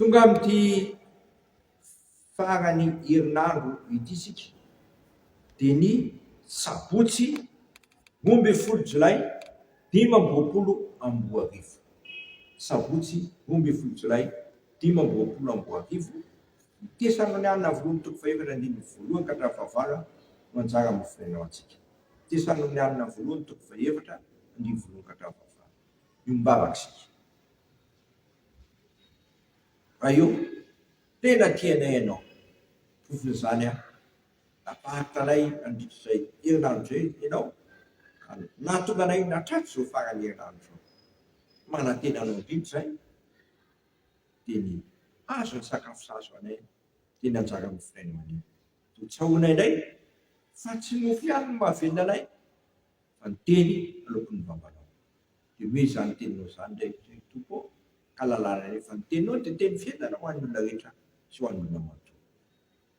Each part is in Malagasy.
Tonga amin'ity farany herinandro ity isika dia ny sabotsy 12 Jolay 2022. Sabotsy 12 Jolay 2022. Tesanonianina voalohany toko faefatra andiny voalohany ka hatrafahavalo no anjara mofinainao antsika. Tesanonianina voalohany toko faefatra andiny voalohany ka hatrafahavalo. Io mibavaka sika. Raha io tena tianay ianao tofony zany napaharitra anay andritra izay herinandro zay ianao nahatonga anay natraty zao farany herinandro zao. Manantena anao indrindra zay dia ny azo ny sakafo sazo anay tena anjara mofinainao anay. Tsahoana indray fa tsy mofo ihany no mahavelona anay fa ny teny alokon'ny bambanao. Dia hoe izany teninao izany indray tompo ka lalàna anay fa ny teninao dia teny fiainana ho an'ny olona rehetra sy ho an'ny olona manontolo.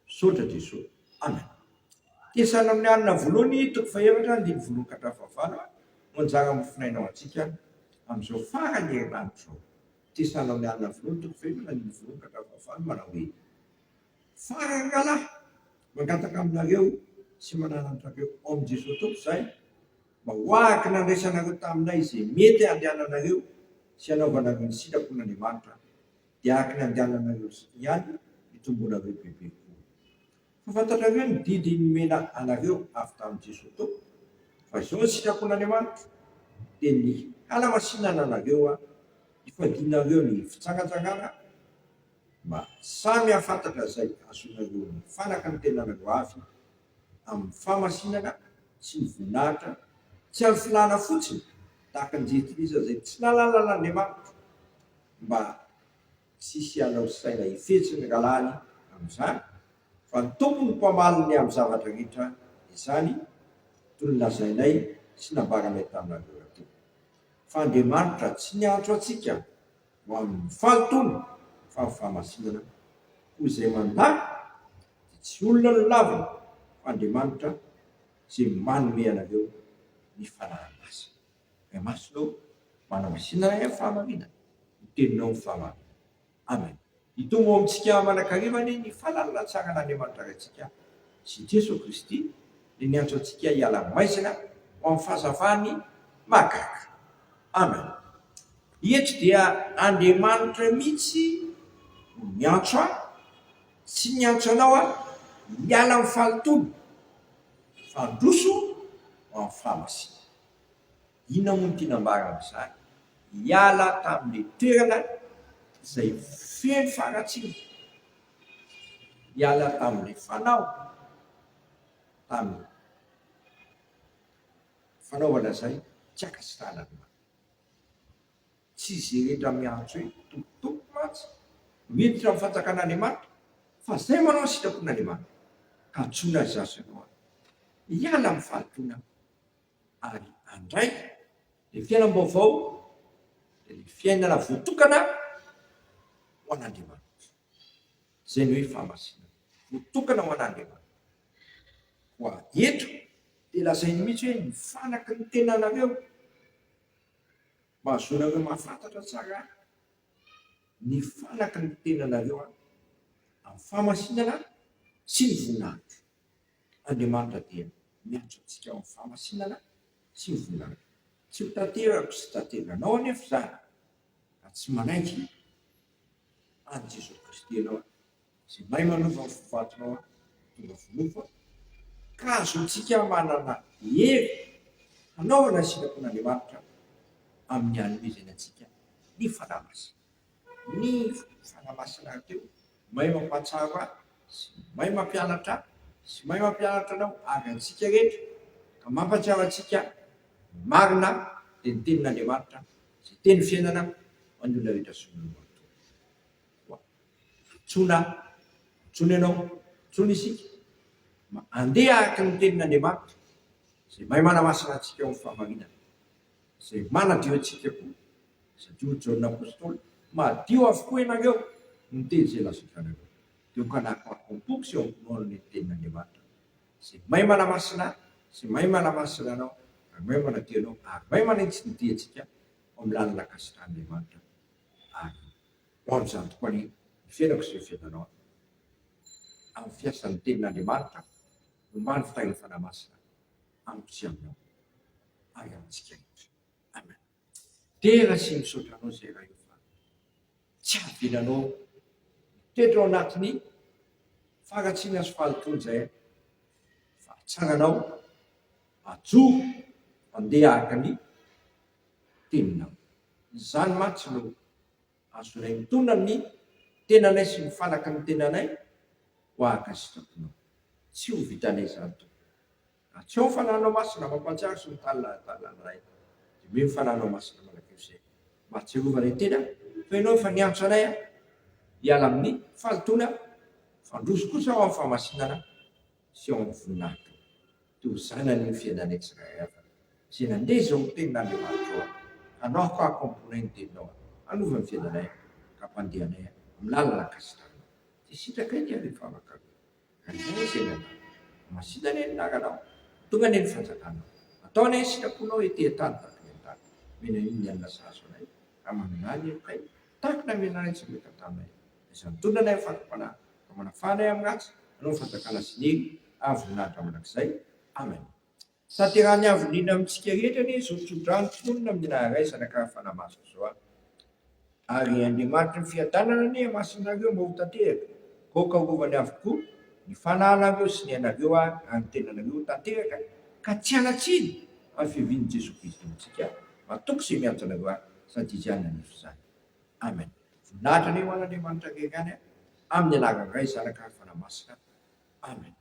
Saotra Jesosy. Amen. Tesanonianina voalohany toko faefatra andiny voalohany ka hatrafahavalo no anjara mofinainao antsika amin'izao farany herinandro zao. Tesanonianina voalohany toko faefatra andiny voalohany ka hatrafahavalo manao hoe: farany ngalahy mangataka aminareo sy mananantareo ao amin'i Jesosy tompoko izay mba hoaky nandraisanareo taminay izay mety handehananareo sy hanaovanareo ny sitrapon'Andriamanitra dia aky ny handehananareo ihany itombonareo bebe koa. Fantatrareo ny didy nomena anareo avy tamin'i Jesosy tompoko fa izao ny sitrapon'Andriamanitra dia ny halamasinana anareo hifadinareo ny fitsangatsangana mba samy hafantatra izay azonareo ny fanaka ny tenanareo avy amin'ny famasinana sy ny voninahitra tsy amin'ny filàna fotsiny tahaka ny Jesotra izay tsy nahalalàn'Andriamanitra mba tsisy hanao saina hifetsy ny galany amin'izany fa ny tompony mpamaly ny amin'ny zavatra rehetra izany toy ny lazainay sy nambaranay taminareo rahateo. Fa Andriamanitra tsy niantso antsika ho amin'ny fanontolo fa amin'ny fahamasinana hoy izay mandà dia tsy olona no lavina fa Andriamanitra izay manome anareo ny fanahy-masina. Ny masinao manamasinana ny fahamarinana, ny teninao ny fahamarinana. Amen. Hitombo amintsika manankarivany ny fahalalana tsara n'Andriamanitra raintsika sy Jesosy Kristy dia niantso antsika hiala maizina ho amin'ny fahazavany mahagaga. Amen. Eto dia Andriamanitra mihitsy niantso sy niantso anao hiala amin'ny fanontolo fa handroso ho amin'ny fahamasina. Inona moa ny tinambara amin'izany? Hiala tamin'ilay toerana izay feno faharatsiana, hiala tamin'ilay fanao tamin'ny fanaovana izay tsy ankasitrahan'Andriamanitra. Tsy izay rehetra miantso hoe tompotompo mantsy miditra amin'ny fanjakan'Andriamanitra fa izay manao ny sitrapon'Andriamanitra ka antsoina azy ianao hiala amin'ny fanontolona ary handray ilay fiainam-baovao dia ilay fiainana voatokana ho an'Andriamanitra. Izay ny hoe fahamasinana voatokana ho an'Andriamanitra. Koa eto dia lazainy mihitsy hoe ny fanaky ny tenanareo mba azonareo mahafantatra tsara ny fanaky ny tenanareo amin'ny fahamasinana sy ny voninahitra. Andriamanitra dia miantso antsika amin'ny fahamasinana sy ny voninahitra. Tsy ho tanterako sy tanteranao anefa izany ka tsy manaiky any Jesosy Kristy ianao izay mahay manova ny fivatonao tonga vonofo ka azontsika manana hery hanaovana ny sitrapon'Andriamanitra amin'ny hanomezana antsika ny fanahy-masina. Ny fanahy-masina teo mahay mampahatsara sy mahay mampianatra sy mahay mampianatra anao ary antsika rehetra ka mampahatsiaro antsika marina dia ny tenin'Andriamanitra izay teny fiainana ho an'ny olona rehetra sy olona manontolo. Tsona ianao, tsona isika andeha araka ny tenin'Andriamanitra izay mahay manamasina antsika ao amin'ny fahamarinana, izay manadio antsika koa satria hoy Jaona apôstôly madio avokoa ianareo no teny izay lazainareo dia ho kanako sy eo amponoan'ny tenin'Andriamanitra izay mahay manamasina sy mahay manamasina anao ary mahay manadio anao ary mahay manaitsy ny dia antsika ao amin'ny lalana kasitran'Andriamanitra ary ho amin'izany tokoa ny fiainako izay fiainanao amin'ny fiasan'ny tenin'Andriamanitra momba ny fitahirana fanahy-masina amiko sy aminao ary amintsika rehetra. Amen. Tena sy misaotra anao izay raha io fa tsy avinanao toetra ao anatin'ny faharatsiana sy fahalotona izay fa tsanganao ajobo mandeha araka ny teninao. Izany mantsy no azonay mitondra ny tenanay sy mifanaka ny tenanay ho araka ny sitraponao. Tsy ho vitanay izany tompoko. Tsy ao ny fanahinao masina mampahatsiaro sy mitalanay. Dia mio fanahinao masina malak'io izay mahatsiarovana tena fa ianao efa niantso anay hiala amin'ny fahalotona, fandroso kosa ao amin'ny fahamasinana sy ao amin'ny voninahitra. Toy izany ny fiainanay tsirairay avy. Izay nandeha izao ny tenin'Andriamanitra ao. Anao ka akamponay ny teninao. Anova ny fiainanay ka mpandehanay amin'ny lalana ankasitrahanao. Tsy sitraka iny rehefa afaka. Izay izay nanao. Masidana ny naranao. Tonga ny fanjakanao. Ataonay sitraponao ety an-tany tahaka ny an-tany. Mena iny ny anona sahazo anay. Ka manangany kay tahaka ny menanay tsy mety taminay. Izany tondra anay fatom-panahy. Ka manafanay amin'ny ratsy. Anao ny fanjakana sy ny amin'ny voninahitra manak'izay. Amen. Saterany avy amintsika rehetra ny zotsodran'ny fonina amin'ny naharaisana ka fanahy masina izao. Ary Andriamanitra ny fiadanana ny masinareo mba ho tanteraka. Koka rovany avokoa ny fanahynareo sy ny anareo ary tenanareo tanteraka ka tsy hanatsiny amin'ny fiavian'i Jesoa Kristy amintsika matoky izay miantso anareo sady izy ihany nanefy izany. Amen. Voninahitra ny ho an'Andriamanitra kekany amin'ny anaran'ny Ray, Zanaka ary Fanahy Masina. Amen.